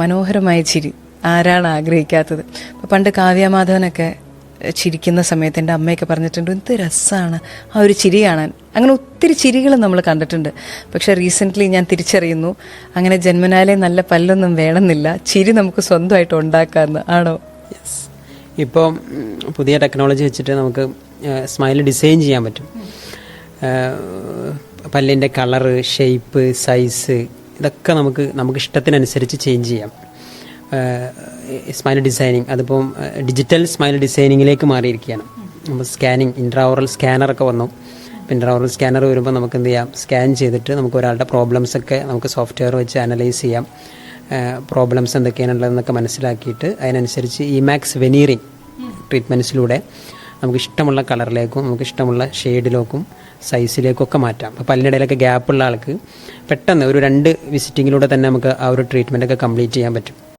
മനോഹരമായ ചിരി ആരാണ് ആഗ്രഹിക്കാത്തത്? പണ്ട് കാവ്യമാധവനൊക്കെ ചിരിക്കുന്ന സമയത്ത് എൻ്റെ അമ്മയൊക്കെ പറഞ്ഞിട്ടുണ്ട്, എന്ത് രസമാണ് ആ ഒരു ചിരി കാണാൻ. അങ്ങനെ ഒത്തിരി ചിരികൾ നമ്മൾ കണ്ടിട്ടുണ്ട്. പക്ഷെ റീസെൻ്റ്ലി ഞാൻ തിരിച്ചറിയുന്നു, അങ്ങനെ ജന്മനാലെ നല്ല പല്ലൊന്നും വേണമെന്നില്ല, ചിരി നമുക്ക് സ്വന്തമായിട്ട് ഉണ്ടാക്കാമെന്ന്. ആണോ? ഇപ്പോൾ പുതിയ ടെക്നോളജി വെച്ചിട്ട് നമുക്ക് സ്മൈൽ ഡിസൈൻ ചെയ്യാൻ പറ്റും. പല്ലിൻ്റെ കളറ്, ഷേപ്പ്, സൈസ് ഇതൊക്കെ നമുക്ക് ഇഷ്ടത്തിനനുസരിച്ച് ചേഞ്ച് ചെയ്യാം. സ്മൈൽ ഡിസൈനിങ് അതിപ്പം ഡിജിറ്റൽ സ്മൈൽ ഡിസൈനിങ്ങിലേക്ക് മാറിയിരിക്കുകയാണ്. നമ്മൾ സ്കാനിങ്, ഇൻട്രാഓറൽ സ്കാനറൊക്കെ വന്നു. ഇൻട്രാഓറൽ സ്കാനർ വരുമ്പോൾ നമുക്ക് എന്ത് ചെയ്യാം, സ്കാൻ ചെയ്തിട്ട് നമുക്ക് ഒരാളുടെ പ്രോബ്ലംസൊക്കെ നമുക്ക് സോഫ്റ്റ്വെയർ വെച്ച് അനലൈസ് ചെയ്യാം. പ്രോബ്ലംസ് എന്തൊക്കെയാണുള്ളതെന്നൊക്കെ മനസ്സിലാക്കിയിട്ട് അതിനനുസരിച്ച് ഇമാക്സ് വെനീറിങ് ട്രീറ്റ്മെൻറ്റ്സിലൂടെ നമുക്ക് ഇഷ്ടമുള്ള കളറിലേക്കും നമുക്ക് ഇഷ്ടമുള്ള ഷെയ്ഡിലേക്കും സൈസിലേക്കും ഒക്കെ മാറ്റാം. അപ്പോൾ പല്ലിനിടയിലൊക്കെ ഗ്യാപ്പുള്ള ആൾക്ക് പെട്ടെന്ന് ഒരു 2 വിസിറ്റിങ്ങിലൂടെ തന്നെ നമുക്ക് ആ ഒരു ട്രീറ്റ്മെൻറ്റൊക്കെ കംപ്ലീറ്റ് ചെയ്യാൻ പറ്റും.